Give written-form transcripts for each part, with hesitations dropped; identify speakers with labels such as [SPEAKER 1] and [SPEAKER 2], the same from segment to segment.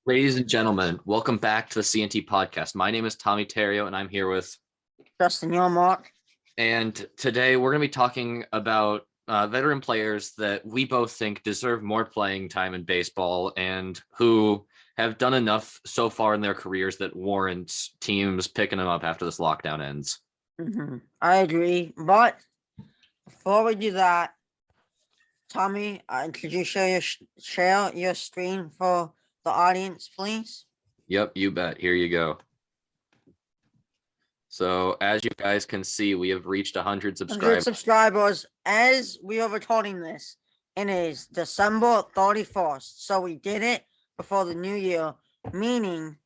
[SPEAKER 1] Ladies and gentlemen, welcome back to the CNT podcast. My name is Tommy Terrio, and I'm here with.
[SPEAKER 2] Justin Yormark.
[SPEAKER 1] And today we're going to be talking about veteran players that we both think deserve more playing time in baseball and who have done enough so far in their careers that warrants teams picking them up after this lockdown ends.
[SPEAKER 2] I agree. But before we do that, Tommy, could you share your screen for the audience, please?
[SPEAKER 1] Yep, you bet. Here you go. So as you guys can see, we have reached 100 subscribers.
[SPEAKER 2] 100 subscribers as we are recording this. It is December 31st. So we did it before the new year, meaning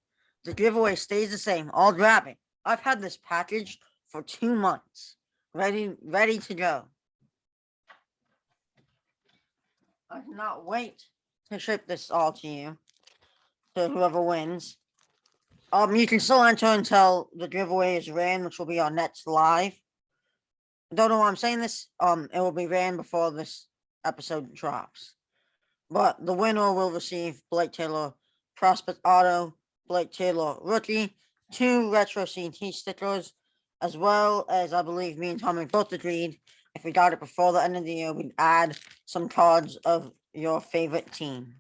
[SPEAKER 2] the giveaway stays the same. I'll grab it. I've had this package for 2 months. Ready to go. I cannot wait to ship this all to you. To whoever wins. You can still enter until the giveaway is ran, which will be on next live. I don't know why I'm saying this. It will be ran before this episode drops. But the winner will receive Blake Taylor Prospect Auto, Blake Taylor Rookie, 2 retro CNT stickers, as well as I believe me and Tommy both agreed if we got it before the end of the year, we'd add some cards of your favorite team.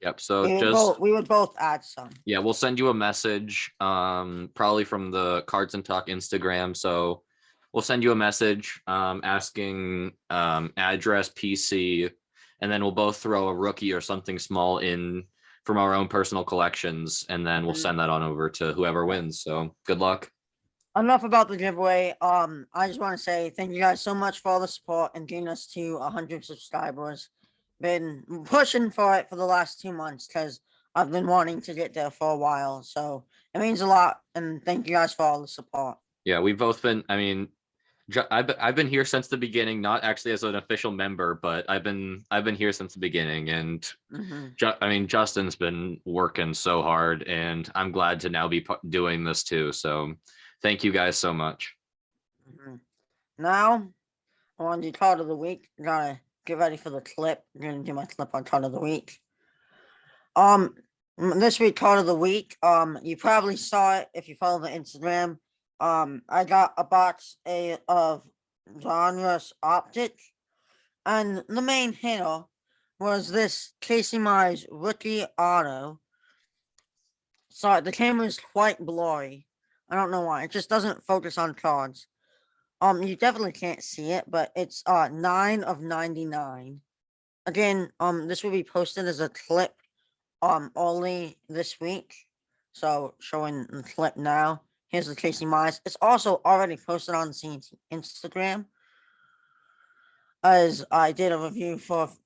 [SPEAKER 1] Yep. So
[SPEAKER 2] we would both add some.
[SPEAKER 1] Yeah, we'll send you a message, probably from the Cards and Talk Instagram. So we'll send you a message asking address, PC, and then we'll both throw a rookie or something small in from our own personal collections, and then we'll send that on over to whoever wins. So good luck.
[SPEAKER 2] Enough about the giveaway. I just want to say thank you guys so much for all the support and getting us to 100 subscribers. Been pushing for it for the last 2 months because I've been wanting to get there for a while. So it means a lot, and thank you guys for all the support.
[SPEAKER 1] Yeah, we've both been. I mean, I've been here since the beginning, not actually as an official member, but I've been here since the beginning, and Justin's been working so hard, and I'm glad to now be doing this too. So thank you guys so much.
[SPEAKER 2] Now I want to do card of the week. Gotta get ready for the clip. I'm gonna do my clip on card of the week. This week card of the week. You probably saw it if you follow the Instagram. I got a box of Donruss Optic, and the main hitter was this Casey Mize rookie auto. Sorry, the camera is quite blurry. I don't know why. It just doesn't focus on cards. You definitely can't see it, but it's 9 of 99. Again, this will be posted as a clip only this week. So showing the clip now. Here's the Casey Mize. It's also already posted on CNT Instagram. As I did a review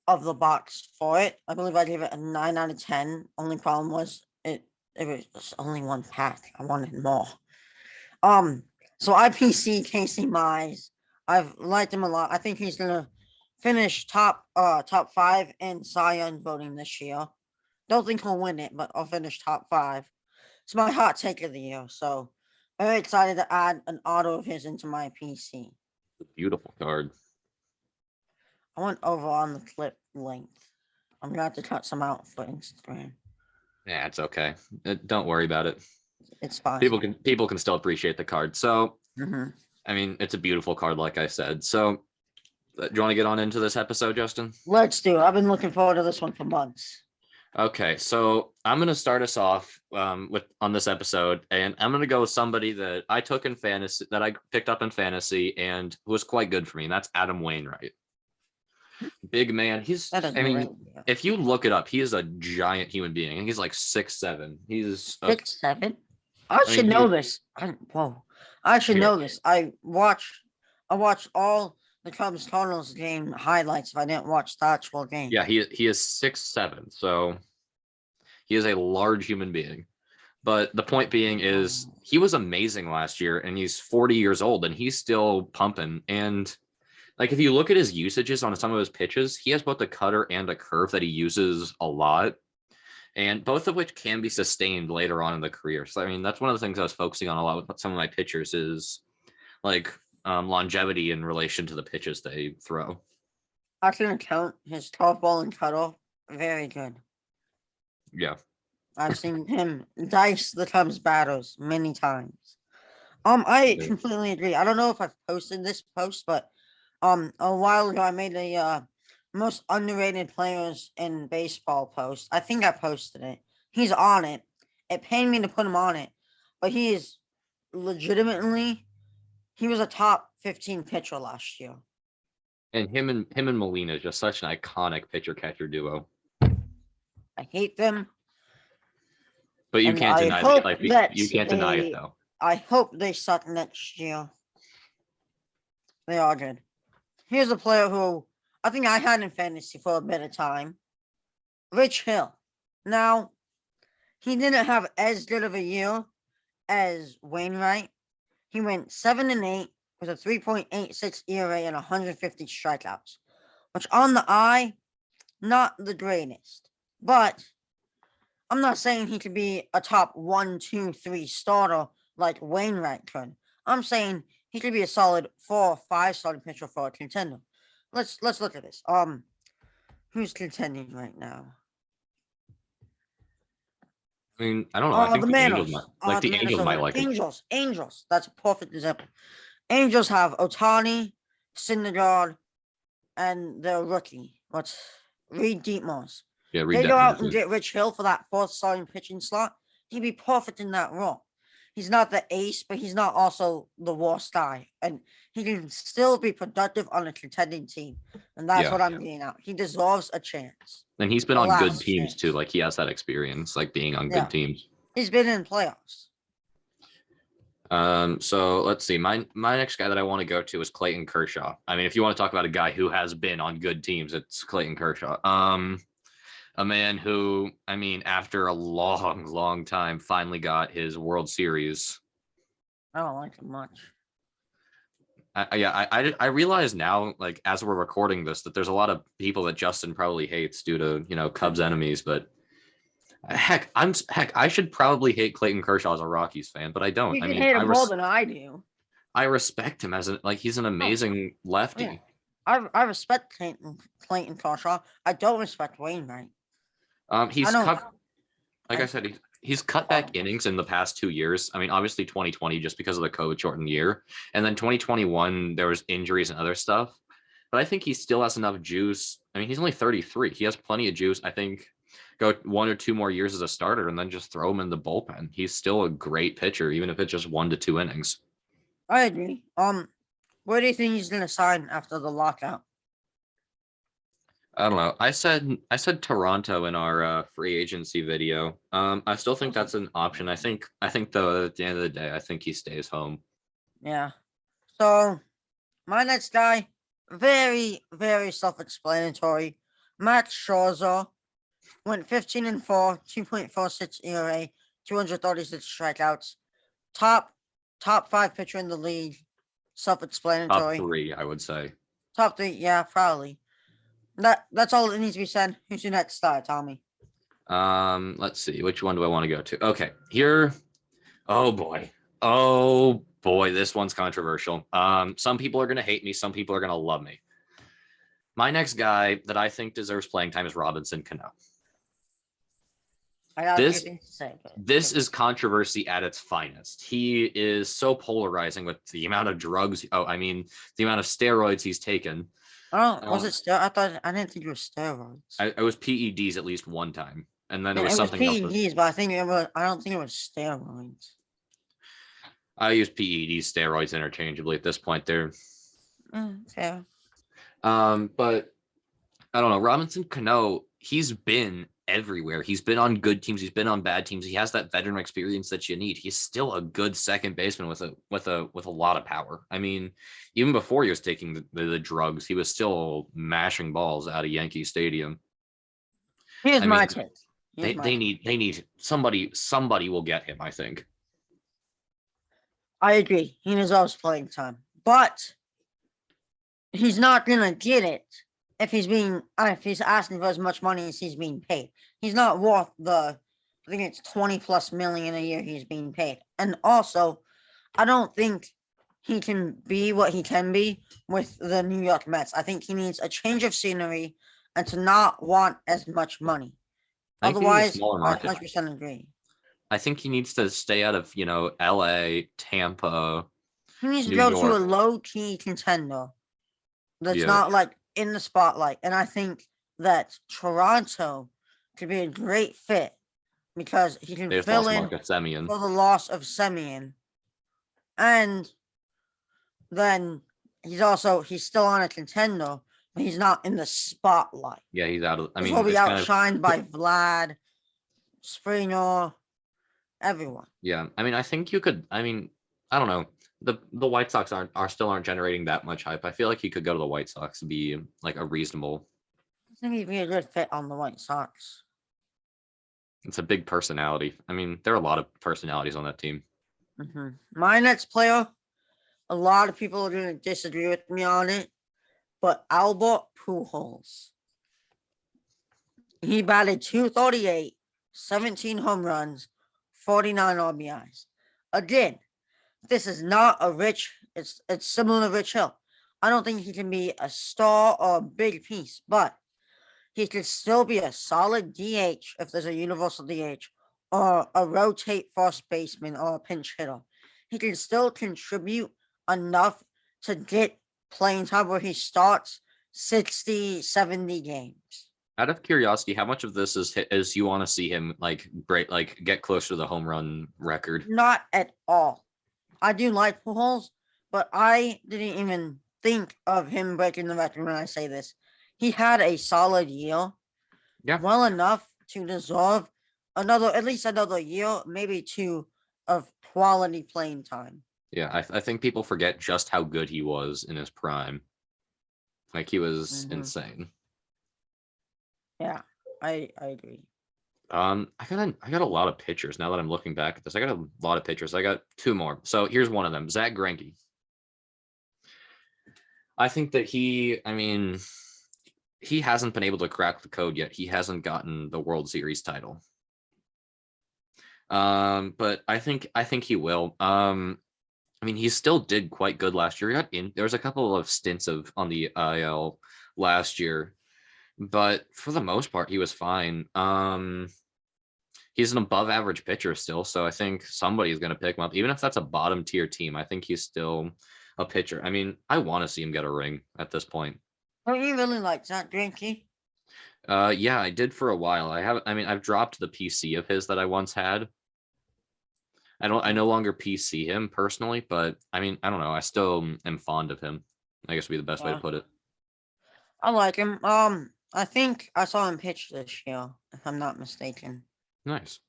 [SPEAKER 2] of the box for it. I believe I gave it a 9 out of 10. Only problem was it was only 1 pack. I wanted more. So IPC Casey Mize, I've liked him a lot. I think he's gonna finish top 5 in Cy Young voting this year. Don't think he'll win it, but I'll finish top 5. It's my hot take of the year, so very excited to add an auto of his into my PC.
[SPEAKER 1] Beautiful card.
[SPEAKER 2] I went over on the clip length. I'm gonna have to cut some out for Instagram.
[SPEAKER 1] Yeah, it's okay. Don't worry about it.
[SPEAKER 2] It's fine.
[SPEAKER 1] People can still appreciate the card. So, I mean, it's a beautiful card, like I said. So, do you want to get on into this episode, Justin?
[SPEAKER 2] Let's do it. I've been looking forward to this one for months.
[SPEAKER 1] Okay, so I'm going to start us off on this episode, and I'm going to go with somebody that I took in fantasy, that I picked up in fantasy, and who was quite good for me. And that's Adam Wainwright. Big man. If you look it up, he is a giant human being, and he's like 6'7". He's
[SPEAKER 2] 6'7". I should know this. I should know this. I watched all the Cubs Cardinals game highlights if I didn't watch the actual game.
[SPEAKER 1] Yeah, he is 6'7", so he is a large human being. But the point being is he was amazing last year, and he's 40 years old, and he's still pumping. And like if you look at his usages on some of his pitches, he has both a cutter and a curve that he uses a lot, and both of which can be sustained later on in the career. So I mean, that's one of the things I was focusing on a lot with some of my pitchers is like longevity in relation to the pitches they throw.
[SPEAKER 2] I can count his 12 ball and cutoff. Very good.
[SPEAKER 1] Yeah.
[SPEAKER 2] I've seen him dice the Cubs batters many times. I
[SPEAKER 1] Yeah.
[SPEAKER 2] completely agree. I don't know if I've posted this post, but a while ago I made a most underrated players in baseball post. I think I posted it. He's on it. It pained me to put him on it, but he is legitimately he was a top 15 pitcher last year.
[SPEAKER 1] And him and Molina is just such an iconic pitcher catcher duo.
[SPEAKER 2] I hate them,
[SPEAKER 1] But you
[SPEAKER 2] and
[SPEAKER 1] can't
[SPEAKER 2] I
[SPEAKER 1] deny that.
[SPEAKER 2] hope
[SPEAKER 1] Like
[SPEAKER 2] that
[SPEAKER 1] you can't deny it though.
[SPEAKER 2] I hope they suck next year. They are good. Here's a player who I think I had in fantasy for a bit of time. Rich Hill. Now, he didn't have as good of a year as Wainwright. He went 7-8 with a 3.86 ERA and 150 strikeouts, which on the eye, not the greatest. But I'm not saying he could be a top 1, 2, 3 starter like Wainwright could. I'm saying he could be a solid 4 or 5 starting pitcher for a contender. Let's look at this. Who's contending right now?
[SPEAKER 1] I mean, I don't know. I think
[SPEAKER 2] The
[SPEAKER 1] the Angels
[SPEAKER 2] Mariners.
[SPEAKER 1] might like
[SPEAKER 2] The
[SPEAKER 1] the
[SPEAKER 2] Mariners
[SPEAKER 1] Angels
[SPEAKER 2] are
[SPEAKER 1] might
[SPEAKER 2] winning.
[SPEAKER 1] like it.
[SPEAKER 2] Angels. That's a perfect example. Angels have Otani, Syndergaard, and their rookie. What's Reed Dietmars.
[SPEAKER 1] Yeah, read
[SPEAKER 2] They
[SPEAKER 1] that.
[SPEAKER 2] go out and get Rich Hill for that fourth starting pitching slot. He'd be perfect in that role. He's not the ace, but he's not also the worst guy. And he can still be productive on a contending team. And that's
[SPEAKER 1] Yeah.
[SPEAKER 2] what I'm getting at. He deserves a chance.
[SPEAKER 1] And he's been
[SPEAKER 2] A
[SPEAKER 1] on good
[SPEAKER 2] last
[SPEAKER 1] teams
[SPEAKER 2] chance.
[SPEAKER 1] too. Like he has that experience, like being on
[SPEAKER 2] Yeah.
[SPEAKER 1] good teams.
[SPEAKER 2] He's been in playoffs.
[SPEAKER 1] So let's see. My next guy that I want to go to is Clayton Kershaw. I mean, if you want to talk about a guy who has been on good teams, it's Clayton Kershaw. A man who, I mean, after a long, long time, finally got his World Series.
[SPEAKER 2] I don't like him much.
[SPEAKER 1] I realize now, like as we're recording this, that there's a lot of people that Justin probably hates due to Cubs enemies, but heck, I should probably hate Clayton Kershaw as a Rockies fan, but I don't.
[SPEAKER 2] You
[SPEAKER 1] I
[SPEAKER 2] can
[SPEAKER 1] mean,
[SPEAKER 2] hate him more than I do.
[SPEAKER 1] I respect him as he's an amazing lefty.
[SPEAKER 2] Yeah. I respect Clayton Kershaw. I don't respect Wainwright.
[SPEAKER 1] He's cut, like I
[SPEAKER 2] I-
[SPEAKER 1] said, he's cut back innings in the past 2 years. I mean, obviously 2020 just because of the COVID shortened year, and then 2021 there was injuries and other stuff. But I think he still has enough juice. I mean, he's only 33. He has plenty of juice. I think go 1 or 2 more years as a starter and then just throw him in the bullpen. He's still a great pitcher, even if it's just 1 to 2 innings.
[SPEAKER 2] I agree. Where do you think he's gonna sign after the lockout?
[SPEAKER 1] I don't know. I said Toronto in our free agency video. I still think that's an option. I think though at the end of the day, I think he stays home.
[SPEAKER 2] Yeah. So my next guy, very, very self-explanatory. Max Schrozzo went 15-4, 2.46 ERA, 236 strikeouts. Top 5 pitcher in the league.
[SPEAKER 1] Top
[SPEAKER 2] Self-explanatory.
[SPEAKER 1] 3, I would say.
[SPEAKER 2] Top 3, yeah, probably. That's all that needs to be said. Who's your next star, Tommy?
[SPEAKER 1] Let's see. Which one do I want to go to? Okay, here. Oh boy, this one's controversial. Some people are gonna hate me. Some people are gonna love me. My next guy that I think deserves playing time is Robinson Cano.
[SPEAKER 2] I got a few things to say.
[SPEAKER 1] This is controversy at its finest. He is so polarizing with the amount of drugs. Oh, I mean, the amount of steroids he's taken.
[SPEAKER 2] Oh, was it steroids? I didn't think it was steroids.
[SPEAKER 1] It was PEDs at least one time, and then
[SPEAKER 2] it
[SPEAKER 1] was
[SPEAKER 2] was
[SPEAKER 1] something else.
[SPEAKER 2] PEDs, but I don't think it was steroids.
[SPEAKER 1] I use PEDs, steroids interchangeably at this point. They're
[SPEAKER 2] fair.
[SPEAKER 1] But I don't know. Robinson Cano, he's been everywhere. He's been on good teams. He's been on bad teams. He has that veteran experience that you need. He's still a good second baseman with a lot of power. I mean, even before he was taking the drugs, he was still mashing balls out of Yankee Stadium.
[SPEAKER 2] Here's my take.
[SPEAKER 1] They need somebody will get him, I think.
[SPEAKER 2] I agree. He deserves playing time, but he's not gonna get it if he's asking for as much money as he's being paid. He's not worth I think it's 20+ million a year he's being paid. And also, I don't think he can be what he can be with the New York Mets. I think he needs a change of scenery and to not want as much money.
[SPEAKER 1] I think he needs a
[SPEAKER 2] Otherwise,
[SPEAKER 1] smaller
[SPEAKER 2] I
[SPEAKER 1] market.
[SPEAKER 2] 100% agree.
[SPEAKER 1] I think he needs to stay out of, LA, Tampa,
[SPEAKER 2] He needs to
[SPEAKER 1] New
[SPEAKER 2] go to a
[SPEAKER 1] York.
[SPEAKER 2] low-key contender that's
[SPEAKER 1] Yeah.
[SPEAKER 2] not like in the spotlight. And I think that Toronto could be a great fit because he can
[SPEAKER 1] They just
[SPEAKER 2] fill
[SPEAKER 1] lost
[SPEAKER 2] in
[SPEAKER 1] Marcus Semien.
[SPEAKER 2] for the loss of Semien. And then he's still on a contender, but he's not in the spotlight.
[SPEAKER 1] Yeah, he's out of. I
[SPEAKER 2] He'll
[SPEAKER 1] mean,
[SPEAKER 2] be
[SPEAKER 1] it's kind of.
[SPEAKER 2] outshined by Vlad, Springer, everyone.
[SPEAKER 1] Yeah, I mean, I think you could. I mean, I don't know. The White Sox aren't generating that much hype. I feel like he could go to the White Sox and be like a reasonable.
[SPEAKER 2] I think he'd be a good fit on the White Sox.
[SPEAKER 1] It's a big personality. I mean, there are a lot of personalities on that team.
[SPEAKER 2] My next player, a lot of people are going to disagree with me on it, but Albert Pujols. He batted 238, 17 home runs, 49 RBIs. Again, this is not a it's similar to Rich Hill. I don't think he can be a star or a big piece, but he could still be a solid DH if there's a universal DH or a rotate first baseman or a pinch hitter. He can still contribute enough to get playing time where he starts 60, 70 games.
[SPEAKER 1] Out of curiosity, how much of this is you want to see him get closer to the home run record?
[SPEAKER 2] Not at all. I do like Pujols, but I didn't even think of him breaking the record when I say this. He had a solid year.
[SPEAKER 1] Yeah.
[SPEAKER 2] Well enough to deserve at least another year, maybe two of quality playing time.
[SPEAKER 1] Yeah, I think people forget just how good he was in his prime. Like he was insane.
[SPEAKER 2] Yeah, I agree.
[SPEAKER 1] I got a lot of pitchers now that I'm looking back at this. I got a lot of pitchers. I got two more. So here's one of them, Zach Greinke. I think that he hasn't been able to crack the code yet. He hasn't gotten the World Series title. But I think he will. He still did quite good last year. There was a couple of stints on the IL last year, but for the most part, he was fine. He's an above average pitcher still, so I think somebody's going to pick him up, even if that's a bottom tier team. I think he's still a pitcher. I mean, I want to see him get a ring at this point.
[SPEAKER 2] Oh, you really like Zach Greinke?
[SPEAKER 1] Yeah, I did for a while. I've dropped the PC of his that I once had. I no longer PC him personally, but I don't know. I still am fond of him. I guess would be the best way to put it.
[SPEAKER 2] I like him. I think I saw him pitch this year, if I'm not mistaken.
[SPEAKER 1] Nice.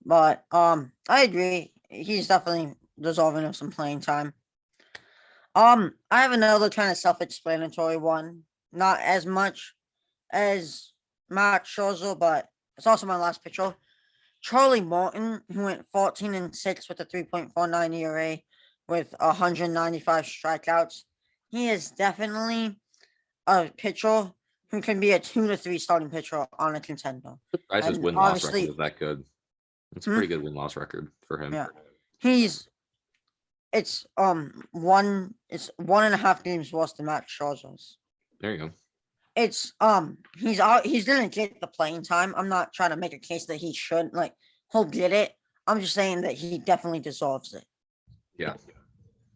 [SPEAKER 2] But I agree. He's definitely deserving of some playing time. I have another kind of self-explanatory one. Not as much as Matt Schrozzo, but it's also my last pitcher. Charlie Morton, who went 14-6 with a 3.49 ERA with 195 strikeouts. He is definitely a pitcher who can be a 2 to 3 starting pitcher on a contender.
[SPEAKER 1] Surprised his win-loss record is that good. It's a pretty good win-loss record for him.
[SPEAKER 2] Yeah. It's 1.5 games worse than Matt Scherzer's.
[SPEAKER 1] There you go.
[SPEAKER 2] It's he's gonna get the playing time. I'm not trying to make a case that he shouldn't. Like, he'll get it. I'm just saying that he definitely deserves it.
[SPEAKER 1] Yeah.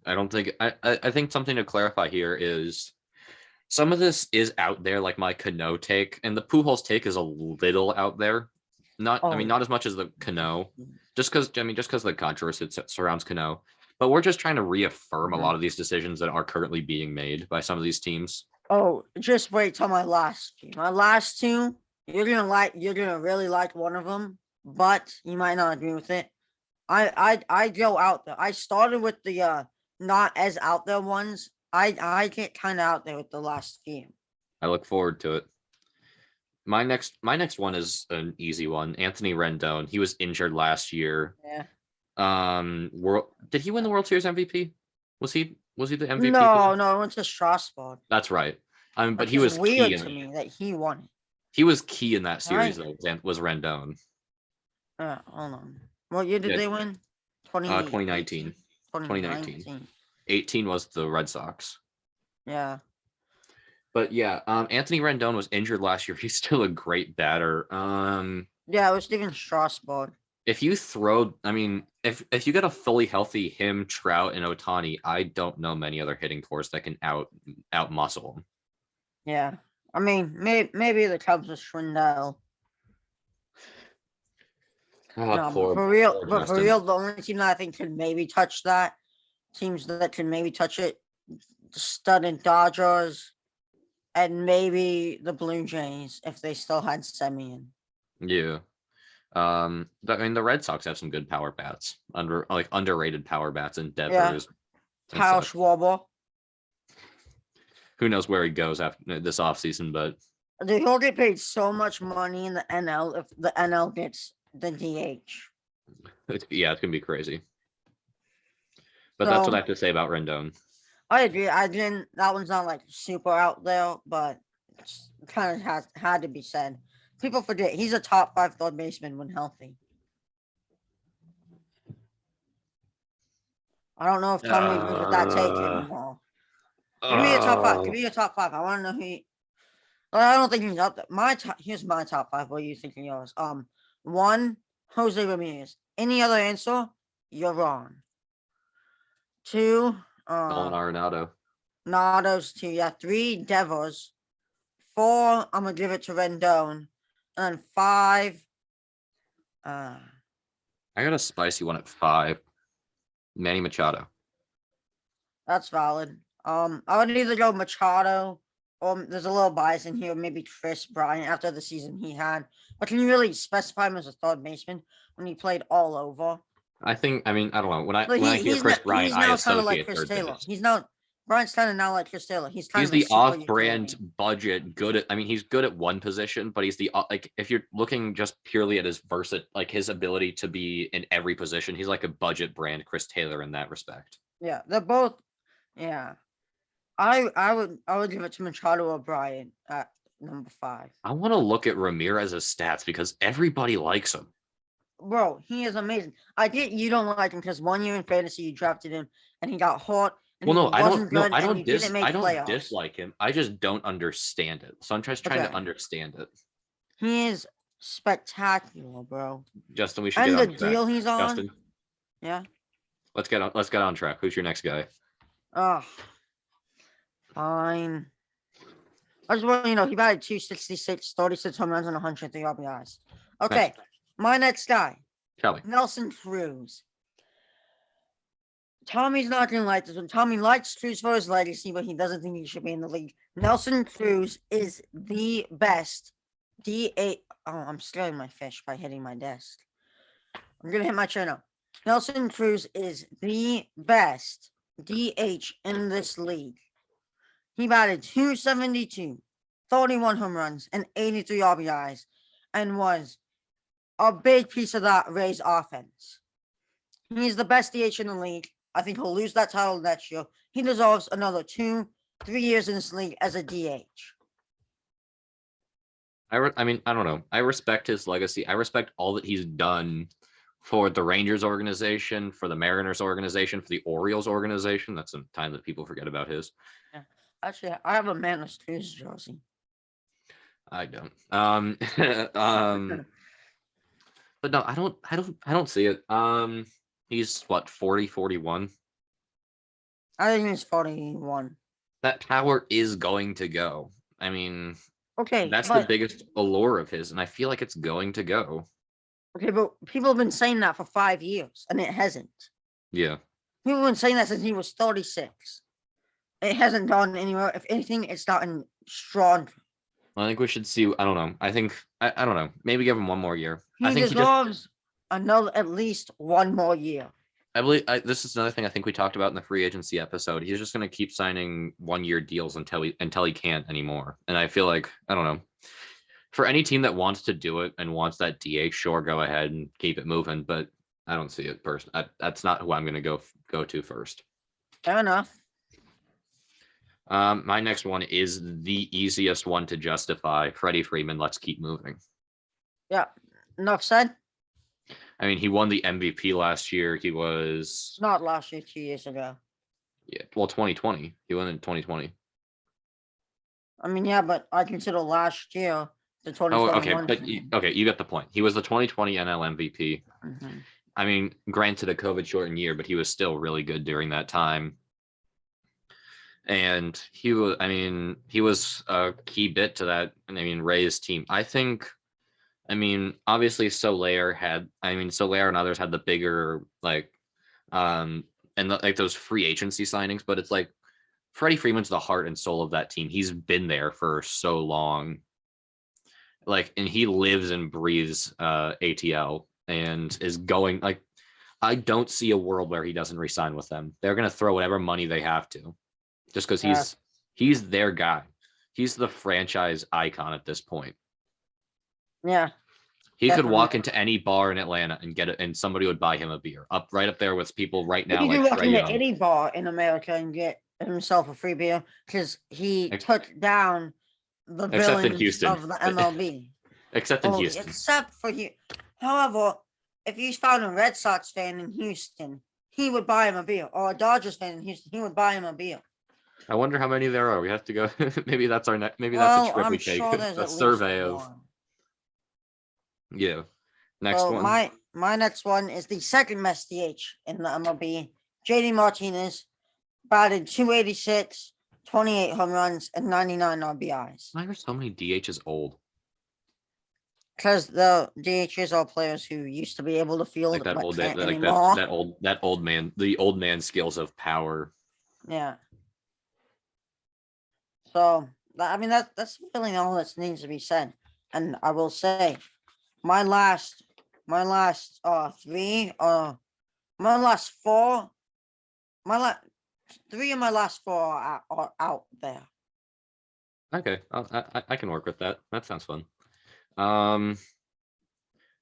[SPEAKER 1] I don't think I think something to clarify here is some of this is out there, like my Cano take, and the Pujols take is a little out there. Not as much as the Cano, just because the controversy surrounds Cano. But we're just trying to reaffirm a lot of these decisions that are currently being made by some of these teams.
[SPEAKER 2] Oh, just wait till my last two. My last two, you're gonna really like one of them, but you might not agree with it. I go out there. I started with the not as out there ones. I get kind of out there with the last few.
[SPEAKER 1] I look forward to it. My next one is an easy one. Anthony Rendon. He was injured last year.
[SPEAKER 2] Yeah.
[SPEAKER 1] Did he win the World Series MVP? Was he the MVP?
[SPEAKER 2] No, it went to Strasbourg.
[SPEAKER 1] That's right. But he
[SPEAKER 2] was
[SPEAKER 1] was
[SPEAKER 2] weird
[SPEAKER 1] key
[SPEAKER 2] to me that he won it.
[SPEAKER 1] He was key in that series, though. Was Rendon.
[SPEAKER 2] Hold on. What year did they win?
[SPEAKER 1] 2019. 2019. 18 was the Red Sox.
[SPEAKER 2] Yeah.
[SPEAKER 1] But yeah, Anthony Rendon was injured last year. He's still a great batter.
[SPEAKER 2] Yeah, it was Steven Strasburg.
[SPEAKER 1] If you throw, I mean, if you get a fully healthy him, Trout, and Otani, I don't know many other hitting cores that can out muscle him.
[SPEAKER 2] Yeah. I mean, maybe the Cubs with Schwindel.
[SPEAKER 1] Oh,
[SPEAKER 2] No,
[SPEAKER 1] poor,
[SPEAKER 2] but for
[SPEAKER 1] Justin.
[SPEAKER 2] real, the only team that I think could maybe touch that, teams that can maybe touch it, the Stud Dodgers, and maybe the Blue Jays if they still had Semien.
[SPEAKER 1] Yeah. I mean, the Red Sox have some good power bats, underrated power bats and Devers. And
[SPEAKER 2] Kyle
[SPEAKER 1] such.
[SPEAKER 2] Schwarber.
[SPEAKER 1] Who knows where he goes after this offseason, but
[SPEAKER 2] Dude, he'll get paid so much money in the NL if the NL gets the DH.
[SPEAKER 1] it's gonna be crazy. But that's what I have to say about Rendon.
[SPEAKER 2] I agree. That one's not like super out there, but it's kind of had to be said. People forget he's a top 5 third baseman when healthy. I don't know if Tommy agrees with that take anymore. Give me a top 5. Give me a top 5. I want to know who. I don't think he's up there. Here's my top 5. What are you thinking yours? 1, Jose Ramirez. Any other answer? You're wrong. 2,
[SPEAKER 1] Nolan Arenado.
[SPEAKER 2] Nados 2. Yeah. 3, Devers. 4, I'm gonna give it to Rendon. And 5,
[SPEAKER 1] I got a spicy one at 5. Manny Machado.
[SPEAKER 2] That's valid. I would either go Machado or there's a little bias in here, maybe Chris Bryant after the season he had. But can you really specify him as a third baseman when he played all over?
[SPEAKER 1] I don't know. When I hear Chris Bryant, I associate third base.
[SPEAKER 2] He's now Bryant's kind of now like Chris Taylor. He's
[SPEAKER 1] the off-brand budget. He's good at one position, but he's the if you're looking just purely at his his ability to be in every position, he's like a budget brand Chris Taylor in that respect.
[SPEAKER 2] Yeah, they're both. Yeah, I would give it to Machado or Bryant at number 5.
[SPEAKER 1] I want to look at Ramirez's stats because everybody likes him.
[SPEAKER 2] Bro, he is amazing. I get you don't like him because 1 year in fantasy you drafted him and he got hurt.
[SPEAKER 1] Well, no, I don't dislike him. I just don't understand it. So I'm just trying to understand it.
[SPEAKER 2] He is spectacular, bro.
[SPEAKER 1] Justin, we should get on track.
[SPEAKER 2] And the deal he's on.
[SPEAKER 1] Justin,
[SPEAKER 2] yeah.
[SPEAKER 1] Let's get on track. Who's your next guy?
[SPEAKER 2] Oh, fine. I just want he batted 266, 36 home runs, and 103 RBIs. Okay,
[SPEAKER 1] Next.
[SPEAKER 2] My next guy,
[SPEAKER 1] Kelly.
[SPEAKER 2] Nelson Cruz. Tommy's not gonna like this one. Tommy likes Cruz for his legacy, but he doesn't think he should be in the league. Nelson Cruz is the best DH. Oh, I'm scaring my fish by hitting my desk. I'm gonna hit my chair now. Nelson Cruz is the best DH in this league. He batted 272, 31 home runs, and 83 RBIs, and was a big piece of that Rays offense. He's the best DH in the league. I think he'll lose that title next year. He deserves another 2-3 years in this league as a DH.
[SPEAKER 1] I don't know. I respect his legacy. I respect all that he's done for the Rangers organization, for the Mariners organization, for the Orioles organization. That's some time that people forget about his.
[SPEAKER 2] Yeah. Actually, I have a Mariners jersey.
[SPEAKER 1] I don't. But no, I don't see it. He's what, 40, 41?
[SPEAKER 2] I think he's 41.
[SPEAKER 1] That power is going to go. I mean,
[SPEAKER 2] okay,
[SPEAKER 1] that's the biggest allure of his, and I feel like it's going to go.
[SPEAKER 2] Okay, but people have been saying that for 5 years, and it hasn't.
[SPEAKER 1] Yeah.
[SPEAKER 2] People have been saying that since he was 36. It hasn't gone anywhere. If anything, it's gotten stronger.
[SPEAKER 1] I think we should see. I don't know. I think I don't know. Maybe give him one more year.
[SPEAKER 2] He deserves at least one more year.
[SPEAKER 1] I believe this is another thing I think we talked about in the free agency episode. He's just going to keep signing 1-year deals until he can't anymore. And I feel like, I don't know, for any team that wants to do it and wants that DH, sure, go ahead and keep it moving. But I don't see it personally. That's not who I'm going to go to first.
[SPEAKER 2] Fair enough.
[SPEAKER 1] My next one is the easiest one to justify. Freddy Freeman. Let's keep moving.
[SPEAKER 2] Yeah. Enough said.
[SPEAKER 1] I mean, he won the MVP last year. He was
[SPEAKER 2] not last year, 2 years ago.
[SPEAKER 1] Yeah, well, 2020. He won in 2020.
[SPEAKER 2] I mean, yeah, but I consider last year the
[SPEAKER 1] Oh, okay,
[SPEAKER 2] 2021
[SPEAKER 1] but
[SPEAKER 2] season.
[SPEAKER 1] you get the point. He was the 2020 NL MVP.
[SPEAKER 2] Mhm.
[SPEAKER 1] I mean, granted a COVID shortened year, but he was still really good during that time. And he was a key bit to that. Ray's team. Obviously Soler and others had the bigger and those free agency signings, but it's like Freddie Freeman's the heart and soul of that team. He's been there for so long. And he lives and breathes ATL and is going I don't see a world where he doesn't resign with them. They're going to throw whatever money they have to just because
[SPEAKER 2] Yeah.
[SPEAKER 1] he's their guy. He's the franchise icon at this point.
[SPEAKER 2] Yeah.
[SPEAKER 1] He
[SPEAKER 2] Definitely.
[SPEAKER 1] could walk into any bar in Atlanta and get it, and somebody would buy him a beer. Right up there with people right now
[SPEAKER 2] He
[SPEAKER 1] like
[SPEAKER 2] could walk
[SPEAKER 1] Trae
[SPEAKER 2] into
[SPEAKER 1] Young.
[SPEAKER 2] any bar in America and get himself a free beer because he took down the
[SPEAKER 1] Except in
[SPEAKER 2] villains
[SPEAKER 1] Houston.
[SPEAKER 2] of the MLB.
[SPEAKER 1] Except in Houston.
[SPEAKER 2] Except for you. However, if you found a Red Sox fan in Houston, he would buy him a beer. Or a Dodgers fan in Houston, he would buy him a beer.
[SPEAKER 1] I wonder how many there are. We have to go. Maybe that's our next. Maybe
[SPEAKER 2] Well,
[SPEAKER 1] that's a trip
[SPEAKER 2] I'm
[SPEAKER 1] we take.
[SPEAKER 2] sure there's
[SPEAKER 1] A
[SPEAKER 2] at least
[SPEAKER 1] survey of.
[SPEAKER 2] one.
[SPEAKER 1] Yeah. Next one.
[SPEAKER 2] My next one is the second best DH in the MLB. JD Martinez batted 286, 28 home runs, and 99 RBIs.
[SPEAKER 1] Why are so many DHs old?
[SPEAKER 2] Because the DHs are players who used to be able to field
[SPEAKER 1] Like that
[SPEAKER 2] but
[SPEAKER 1] old,
[SPEAKER 2] can't
[SPEAKER 1] like
[SPEAKER 2] anymore.
[SPEAKER 1] that old man, the old man skills of power.
[SPEAKER 2] Yeah. So that's really all that needs to be said. And I will say, my last three my last four three of my last four are out there.
[SPEAKER 1] Okay, I can work with that. That sounds fun. I'm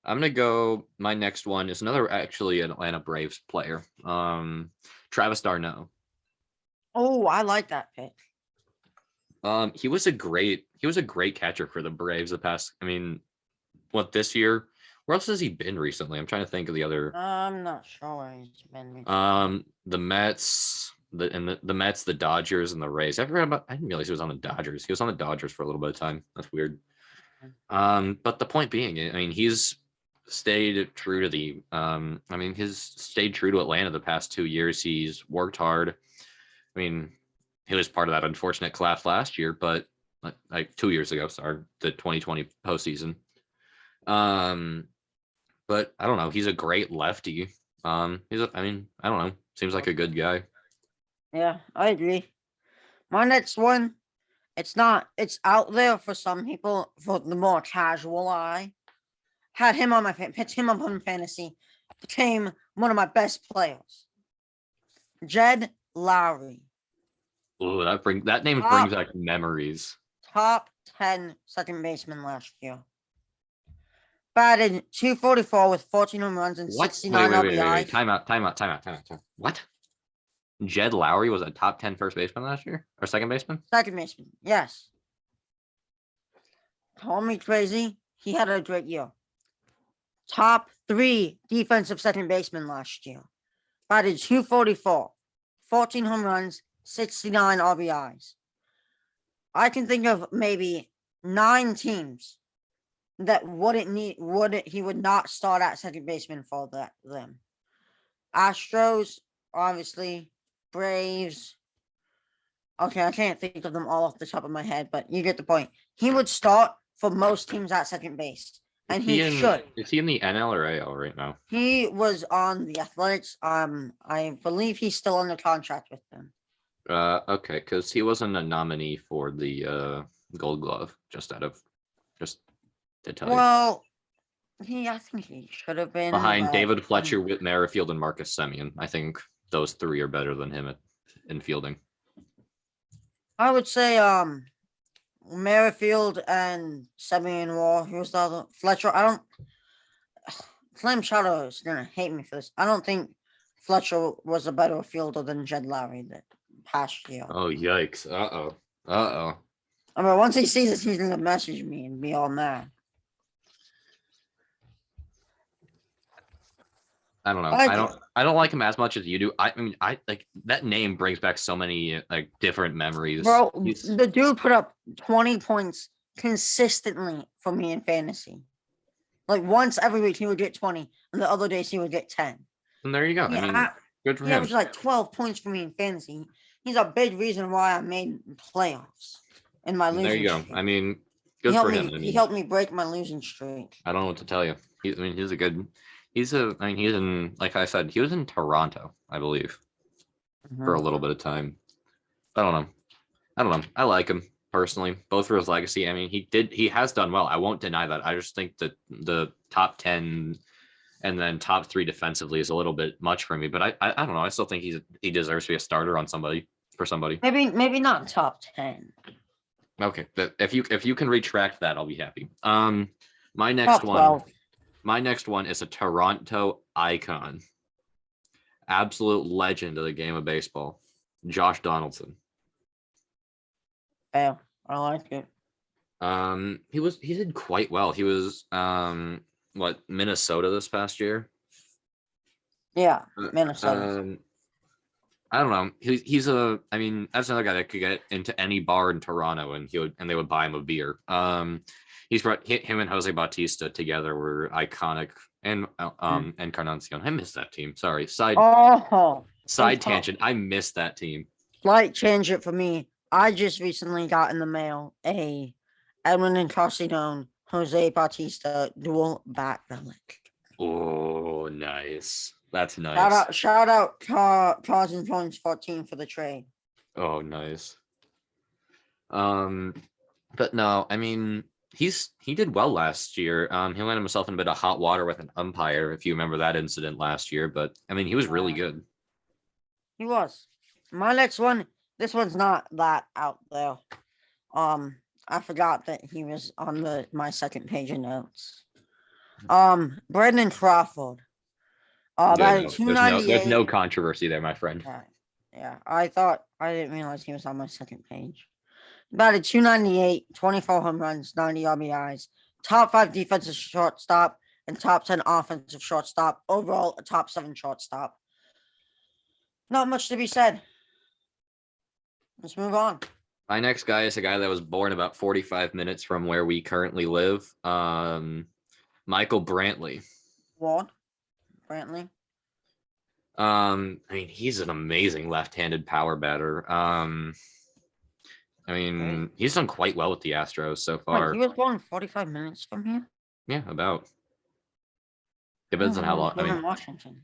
[SPEAKER 1] gonna go. My next one is another actually an Atlanta Braves player. Travis Darno.
[SPEAKER 2] Oh, I like that pick.
[SPEAKER 1] He was a great catcher for the Braves the past. This year? Where else has he been recently? I'm trying to think of the other.
[SPEAKER 2] I'm not sure where he's been recently.
[SPEAKER 1] The Mets, the Mets, the Dodgers, and the Rays. I didn't realize he was on the Dodgers. He was on the Dodgers for a little bit of time. That's weird. But the point being, he's stayed true to he's stayed true to Atlanta the past 2 years. He's worked hard. He was part of that unfortunate collapse last year, but like 2 years ago, the 2020 postseason. But I don't know. He's a great lefty. I don't know. Seems like a good guy.
[SPEAKER 2] Yeah, I agree. My next one, it's out there for some people, for the more casual eye. Picked him up on fantasy, became one of my best players. Jed Lowry.
[SPEAKER 1] Oh, that name brings back memories.
[SPEAKER 2] Top 10 second baseman last year. Batted 244 with 14 home runs and 69 RBIs.
[SPEAKER 1] Wait. Time out. What? Jed Lowry was a top 10 first baseman last year? Or second baseman?
[SPEAKER 2] Second baseman, yes. Call me crazy. He had a great year. Top 3 defensive second baseman last year. Batted 244, 14 home runs, 69 RBIs. I can think of maybe 9 teams that he would not start at second baseman for them. Astros, obviously, Braves. Okay, I can't think of them all off the top of my head, but you get the point. He would start for most teams at second base, and he should.
[SPEAKER 1] Is he in the NL or AL right now?
[SPEAKER 2] He was on the Athletics. I believe he's still under contract with them.
[SPEAKER 1] Okay, because he wasn't a nominee for the Gold Glove. Just to tell you.
[SPEAKER 2] Well, I think he should have been
[SPEAKER 1] Behind David Fletcher, Whit Merrifield, and Marcus Semien. I think those 3 are better than him in fielding.
[SPEAKER 2] I would say Merrifield and Semien were. Who's the other? Fletcher. I don't. Clem Shadow is gonna hate me for this. I don't think Fletcher was a better fielder than Jed Lowry that past year.
[SPEAKER 1] Oh yikes! Uh oh.
[SPEAKER 2] Once he sees this, he's gonna message me and be all mad.
[SPEAKER 1] I don't know. I don't like him as much as you do. I mean, I like that name brings back so many like different memories.
[SPEAKER 2] Bro,
[SPEAKER 1] He's,
[SPEAKER 2] the dude put up 20 points consistently for me in fantasy. Like once every week he would get 20, and the other days he would get 10.
[SPEAKER 1] and there you go. I mean, good for
[SPEAKER 2] He
[SPEAKER 1] him.
[SPEAKER 2] averaged like 12 points for me in fantasy. He's a big reason why I made playoffs in my losing
[SPEAKER 1] There you go.
[SPEAKER 2] streak.
[SPEAKER 1] I mean, good for him. I mean,
[SPEAKER 2] He helped me break my losing streak.
[SPEAKER 1] I don't know what to tell you. I mean, he's a good. He's in, like I said, he was in Toronto, I believe, for a little bit of time. I don't know. I like him personally, both for his legacy. I mean, he has done well. I won't deny that. I just think that the top 10 and then top 3 defensively is a little bit much for me. But I don't know. I still think he deserves to be a starter on somebody.
[SPEAKER 2] Maybe not top 10.
[SPEAKER 1] Okay, but if you can retract that, I'll be happy. My
[SPEAKER 2] Top 12.
[SPEAKER 1] My next one is a Toronto icon, absolute legend of the game of baseball, Josh Donaldson.
[SPEAKER 2] Yeah, I like it.
[SPEAKER 1] He did quite well. He was Minnesota this past year.
[SPEAKER 2] Yeah, Minnesota.
[SPEAKER 1] I don't know. I mean, that's another guy that could get into any bar in Toronto and they would buy him a beer. He's brought him and Jose Bautista together were iconic, and Encarnacion. I missed that team. Sorry. Side tangent. I missed that team.
[SPEAKER 2] Slight tangent for me. I just recently got in the mail a Edwin Encarnacion, Jose Bautista dual back relic.
[SPEAKER 1] Oh, nice. That's nice.
[SPEAKER 2] Shout out Carson Jones 14 for the trade.
[SPEAKER 1] Oh, nice. But no, I mean, he did well last year. He landed himself in a bit of hot water with an umpire, if you remember that incident last year. But I mean, he was really good.
[SPEAKER 2] He was. My next one, this one's not that out there. I forgot that he was on my second page of notes. Brendan Crawford.
[SPEAKER 1] There's no controversy there, my friend.
[SPEAKER 2] Yeah, I didn't realize he was on my second page. Batted 298, 24 home runs, 90 RBIs, top 5 defensive shortstop, and top 10 offensive shortstop. Overall, a top 7 shortstop. Not much to be said. Let's move on.
[SPEAKER 1] My next guy is a guy that was born about 45 minutes from where we currently live. Michael Brantley.
[SPEAKER 2] What? Brantley?
[SPEAKER 1] I mean, he's an amazing left-handed power batter. I mean, he's done quite well with the Astros so far.
[SPEAKER 2] Wait, he was born 45 minutes from here?
[SPEAKER 1] Yeah, about. Depends on how long. I mean,
[SPEAKER 2] Washington.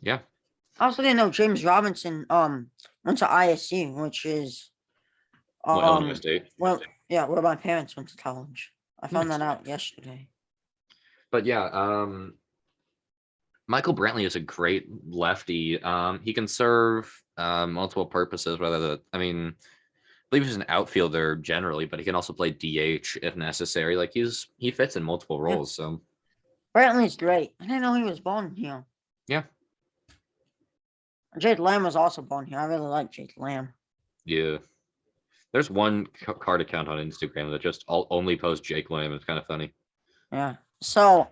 [SPEAKER 1] Yeah.
[SPEAKER 2] I also didn't know James Robinson went to ISU, which is
[SPEAKER 1] Illinois State.
[SPEAKER 2] Well, yeah, where my parents went to college. I found that out yesterday.
[SPEAKER 1] But yeah, Michael Brantley is a great lefty. He can serve multiple purposes. I believe he's an outfielder generally, but he can also play DH if necessary. Like he fits in multiple roles. So
[SPEAKER 2] Brantley's great. I didn't know he was born here.
[SPEAKER 1] Yeah.
[SPEAKER 2] Jed Lamb was also born here. I really like Jed Lamb.
[SPEAKER 1] Yeah. There's one card account on Instagram that just only posts Jake Lamb. It's kind of funny.
[SPEAKER 2] Yeah. So,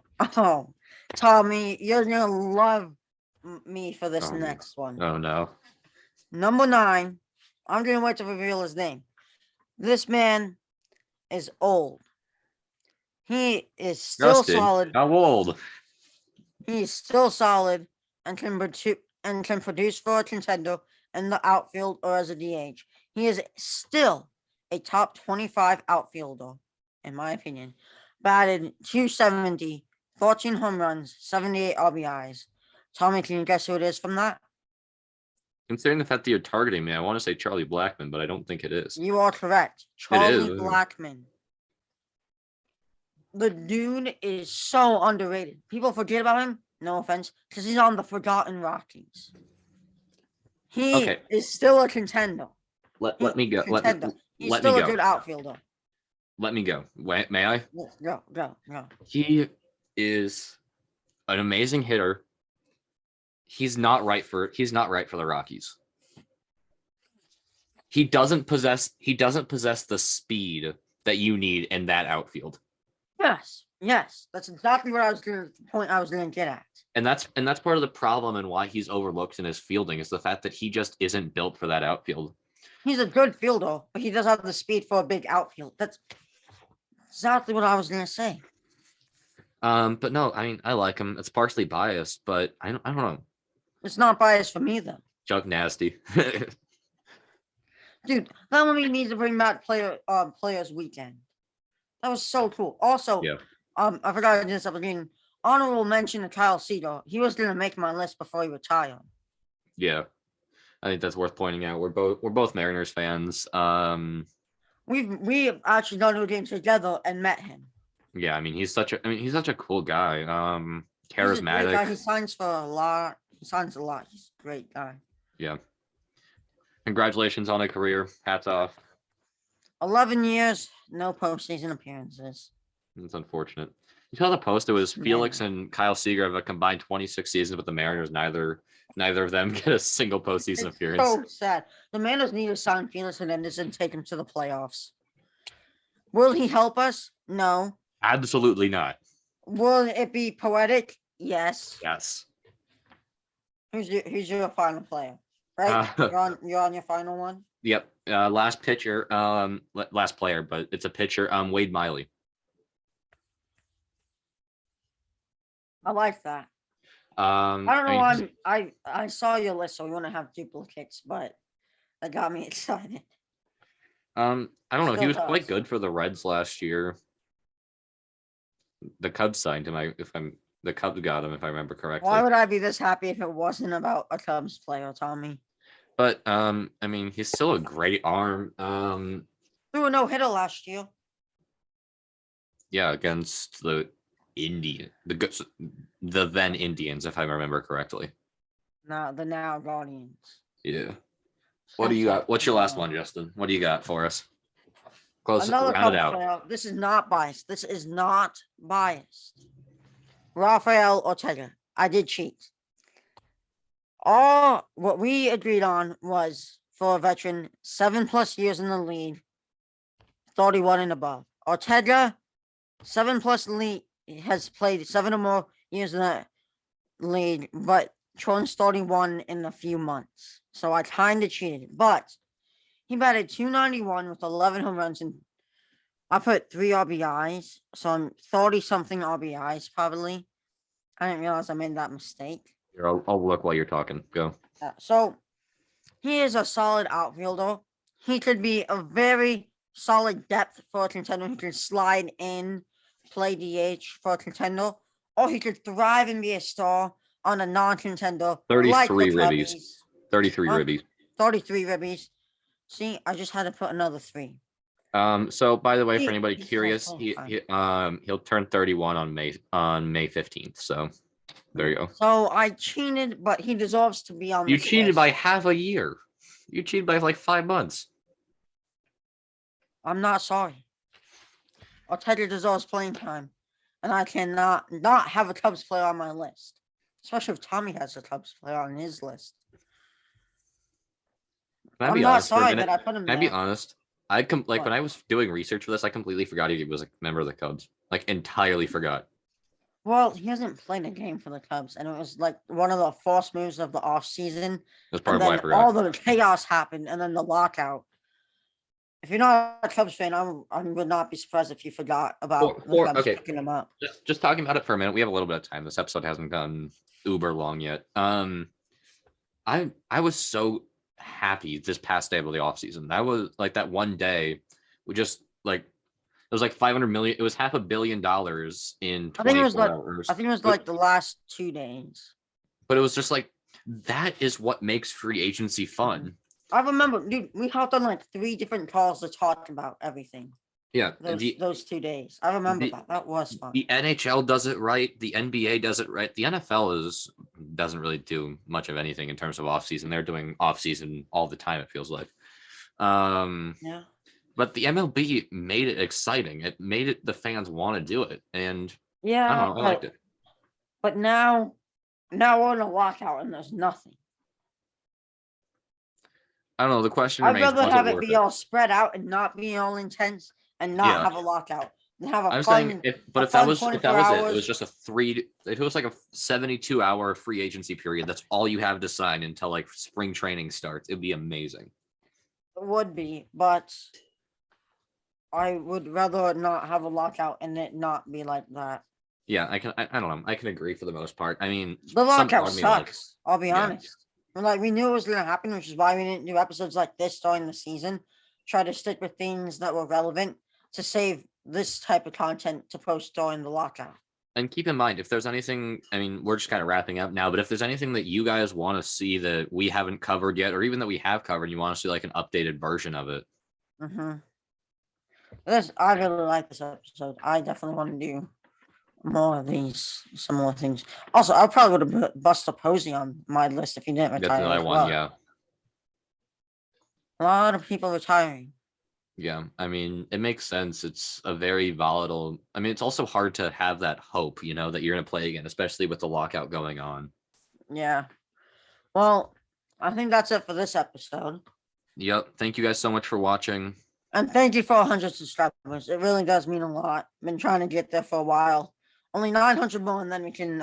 [SPEAKER 2] Tommy, you're gonna love me for this next one.
[SPEAKER 1] Oh no.
[SPEAKER 2] Number 9. I'm gonna wait to reveal his name. This man is old. He is still solid.
[SPEAKER 1] How old?
[SPEAKER 2] He's still solid and can produce for a contender in the outfield or as a DH. He is still a top 25 outfielder, in my opinion. Batted 270, 14 home runs, 78 RBIs. Tommy, can you guess who it is from that?
[SPEAKER 1] Considering the fact that you're targeting me, I want to say Charlie Blackmon, but I don't think it is.
[SPEAKER 2] You are correct. Charlie Blackmon. The dude is so underrated. People forget about him, no offense, because he's on the Forgotten Rockies. He is still a contender.
[SPEAKER 1] Let me go.
[SPEAKER 2] He's still a good outfielder.
[SPEAKER 1] Let me go. May I?
[SPEAKER 2] Go.
[SPEAKER 1] He is an amazing hitter. He's not right for the Rockies. He doesn't possess the speed that you need in that outfield.
[SPEAKER 2] Yes. Yes, that's exactly what I was going. The point I was going to get at.
[SPEAKER 1] And that's part of the problem and why he's overlooked in his fielding is the fact that he just isn't built for that outfield.
[SPEAKER 2] He's a good fielder, but he does have the speed for a big outfield. That's exactly what I was going to say.
[SPEAKER 1] But no, I mean, I like him. It's partially biased, but I don't know.
[SPEAKER 2] It's not biased for me, though.
[SPEAKER 1] Chuck Nasty.
[SPEAKER 2] Dude, that one needs to bring back Players Weekend. That was so cool. Also,
[SPEAKER 1] Yeah.
[SPEAKER 2] I forgot to do this at the beginning. Honorable mention to Kyle Cedar. He was going to make my list before he retired.
[SPEAKER 1] Yeah. I think that's worth pointing out. We're both Mariners fans.
[SPEAKER 2] We've actually gone to a game together and met him.
[SPEAKER 1] Yeah, I mean he's such a cool guy.
[SPEAKER 2] He's a great
[SPEAKER 1] Charismatic.
[SPEAKER 2] guy. He signs for a lot. He's a great guy.
[SPEAKER 1] Yeah. Congratulations on a career. Hats off.
[SPEAKER 2] 11 years, no postseason appearances.
[SPEAKER 1] It's unfortunate. You saw the post. It was
[SPEAKER 2] Man.
[SPEAKER 1] Felix and Kyle Seeger have a combined 26 seasons with the Mariners. Neither of them get a single postseason
[SPEAKER 2] It's
[SPEAKER 1] appearance.
[SPEAKER 2] so sad. The Mariners need to sign Felix Hernandez and take him to the playoffs. Will he help us? No.
[SPEAKER 1] Absolutely not.
[SPEAKER 2] Will it be poetic? Yes.
[SPEAKER 1] Yes.
[SPEAKER 2] Who's your final player? Right? You're on your final one?
[SPEAKER 1] Yep. Last pitcher. Last player, but it's a pitcher. Wade Miley.
[SPEAKER 2] I like that. I don't know why I saw your list, so we want to have duplicates, but that got me excited.
[SPEAKER 1] I don't know. He was
[SPEAKER 2] Still
[SPEAKER 1] quite
[SPEAKER 2] does.
[SPEAKER 1] good for the Reds last year. The Cubs signed him. The Cubs got him, if I remember correctly.
[SPEAKER 2] Why would I be this happy if it wasn't about a Cubs player, Tommy?
[SPEAKER 1] But I mean, he's still a great arm.
[SPEAKER 2] Threw a no-hitter last year.
[SPEAKER 1] Yeah, against the then Indians, if I remember correctly.
[SPEAKER 2] No, the now Guardians.
[SPEAKER 1] Yeah. What do you got? What's your last one, Justin? What do you got for us? Close.
[SPEAKER 2] Another
[SPEAKER 1] Round it
[SPEAKER 2] Cubs
[SPEAKER 1] out.
[SPEAKER 2] player. This is not biased. Raphael Ortega. I did cheat. All what we agreed on was for a veteran, 7+ years in the league, 31 and above. Ortega, 7+ league, has played 7 or more years in the league, but turns 31 in a few months. So I kind of cheated, but he batted .291 with 11 home runs, and I put 3 RBIs, so I'm 30-something RBIs probably. I didn't realize I made that mistake.
[SPEAKER 1] Here, I'll look while you're talking. Go.
[SPEAKER 2] So he is a solid outfielder. He could be a very solid depth for a contender. He can slide in, play DH for a contender, or he could thrive and be a star on a non-contender.
[SPEAKER 1] 33
[SPEAKER 2] like the
[SPEAKER 1] ribbies.
[SPEAKER 2] Cubbies.
[SPEAKER 1] 33
[SPEAKER 2] Huh?
[SPEAKER 1] ribbies.
[SPEAKER 2] 33 ribbies. See, I just had to put another 3.
[SPEAKER 1] So by the way, for
[SPEAKER 2] He-
[SPEAKER 1] anybody
[SPEAKER 2] he's
[SPEAKER 1] curious,
[SPEAKER 2] also
[SPEAKER 1] he'll turn 31 on May 15th. So there you go.
[SPEAKER 2] So I cheated, but he deserves to be on
[SPEAKER 1] You
[SPEAKER 2] this
[SPEAKER 1] cheated
[SPEAKER 2] list.
[SPEAKER 1] by half a year. You cheated by like 5 months.
[SPEAKER 2] I'm not sorry. Ortega deserves playing time, and I cannot not have a Cubs player on my list, especially if Tommy has a Cubs player on his list.
[SPEAKER 1] Can I
[SPEAKER 2] I'm
[SPEAKER 1] be
[SPEAKER 2] not
[SPEAKER 1] honest for a
[SPEAKER 2] sorry
[SPEAKER 1] minute?
[SPEAKER 2] that I put him
[SPEAKER 1] Can I be
[SPEAKER 2] there.
[SPEAKER 1] honest? Like
[SPEAKER 2] What?
[SPEAKER 1] when I was doing research for this, I completely forgot he was a member of the Cubs. Like entirely forgot.
[SPEAKER 2] Well, he hasn't played a game for the Cubs, and it was like one of the false moves of the offseason.
[SPEAKER 1] That's part
[SPEAKER 2] And
[SPEAKER 1] of why I
[SPEAKER 2] then
[SPEAKER 1] forgot.
[SPEAKER 2] all the chaos happened, and then the lockout. If you're not a Cubs fan, I would not be surprised if you forgot about the Cubs
[SPEAKER 1] okay.
[SPEAKER 2] picking him up.
[SPEAKER 1] Just talking about it for a minute. We have a little bit of time. This episode hasn't gone uber long yet. I was so happy this past day of the offseason. That was like that one day. We just like it was like 500 million. It was $500 million in 24
[SPEAKER 2] I think it was like
[SPEAKER 1] hours.
[SPEAKER 2] I think it was like the last 2 days.
[SPEAKER 1] But it was just like that is what makes free agency fun.
[SPEAKER 2] I remember, dude, we hopped on like 3 different calls to talk about everything.
[SPEAKER 1] Yeah,
[SPEAKER 2] Those 2 days. I remember that. That was fun.
[SPEAKER 1] The NHL does it right. The NBA does it right. The NFL doesn't really do much of anything in terms of offseason. They're doing offseason all the time, it feels like.
[SPEAKER 2] Yeah.
[SPEAKER 1] But the MLB made it exciting. It made it the fans want to do it. And
[SPEAKER 2] Yeah.
[SPEAKER 1] I don't know, I liked it.
[SPEAKER 2] But now we're in a lockout and there's nothing.
[SPEAKER 1] I don't know. The question
[SPEAKER 2] I'd
[SPEAKER 1] remains,
[SPEAKER 2] rather
[SPEAKER 1] was
[SPEAKER 2] have
[SPEAKER 1] it
[SPEAKER 2] it
[SPEAKER 1] worth
[SPEAKER 2] be
[SPEAKER 1] it?
[SPEAKER 2] all spread out and not be all intense and not
[SPEAKER 1] Yeah.
[SPEAKER 2] have a lockout. have a
[SPEAKER 1] I'm
[SPEAKER 2] fun,
[SPEAKER 1] saying if
[SPEAKER 2] a
[SPEAKER 1] that
[SPEAKER 2] fun
[SPEAKER 1] was
[SPEAKER 2] 24
[SPEAKER 1] it, it
[SPEAKER 2] hours.
[SPEAKER 1] was just it was like a 72-hour free agency period. That's all you have to sign until like spring training starts. It'd be amazing.
[SPEAKER 2] It would be, but I would rather not have a lockout and it not be like that.
[SPEAKER 1] Yeah, I don't know. I can agree for the most part. I mean,
[SPEAKER 2] The
[SPEAKER 1] some
[SPEAKER 2] lockout
[SPEAKER 1] part of me likes.
[SPEAKER 2] sucks. I'll be
[SPEAKER 1] Yeah.
[SPEAKER 2] honest. And like we knew it was gonna happen, which is why we didn't do episodes like this during the season. Try to stick with things that were relevant to save this type of content to post during the lockout.
[SPEAKER 1] And keep in mind, if there's anything, I mean, we're just kind of wrapping up now, but if there's anything that you guys want to see that we haven't covered yet, or even that we have covered, you want to see like an updated version of it.
[SPEAKER 2] I really like this episode. I definitely want to do more of these similar things. Also, I probably would have Buster Posey on my list if he didn't retire.
[SPEAKER 1] That's another one, yeah.
[SPEAKER 2] A lot of people retiring.
[SPEAKER 1] Yeah, I mean, it makes sense. It's a very volatile. I mean, it's also hard to have that hope, you know, that you're going to play again, especially with the lockout going on.
[SPEAKER 2] Yeah. Well, I think that's it for this episode.
[SPEAKER 1] Yep. Thank you guys so much for watching.
[SPEAKER 2] And thank you for 100 subscribers. It really does mean a lot. Been trying to get there for a while. Only 900 more, and then we can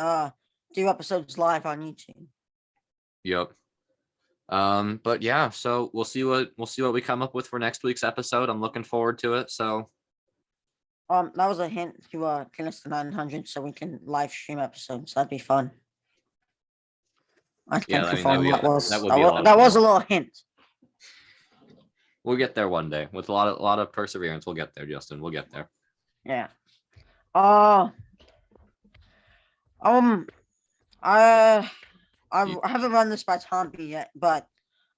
[SPEAKER 2] do episodes live on YouTube.
[SPEAKER 1] Yep. But yeah, so we'll see what we come up with for next week's episode. I'm looking forward to it. So
[SPEAKER 2] that was a hint to get us to 900 so we can live stream episodes. That'd be fun.
[SPEAKER 1] Yeah, I mean,
[SPEAKER 2] that was
[SPEAKER 1] a
[SPEAKER 2] a little hint.
[SPEAKER 1] We'll get there one day with a lot of perseverance. We'll get there, Justin. We'll get there.
[SPEAKER 2] Yeah. I haven't run this by Tommy yet, but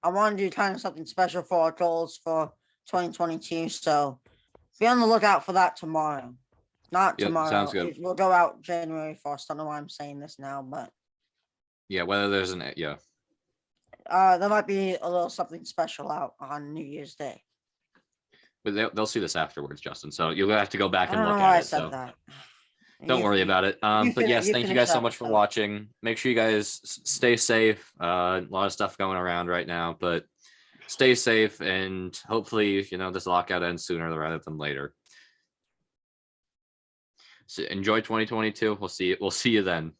[SPEAKER 2] I want to do kind of something special for our goals for 2022. So be on the lookout for that tomorrow. Not tomorrow.
[SPEAKER 1] Sounds good.
[SPEAKER 2] We'll go out January 1st. I don't know why I'm saying this now, but
[SPEAKER 1] yeah, whether there's
[SPEAKER 2] there might be a little something special out on New Year's Day.
[SPEAKER 1] But they'll see this afterwards, Justin. So you'll have to go back and look at it.
[SPEAKER 2] I said that.
[SPEAKER 1] Don't worry about it. But yes, thank you guys so much for watching. Make sure you guys stay safe. A lot of stuff going around right now, but stay safe and hopefully, this lockout ends sooner rather than later. So enjoy 2022. We'll see you then.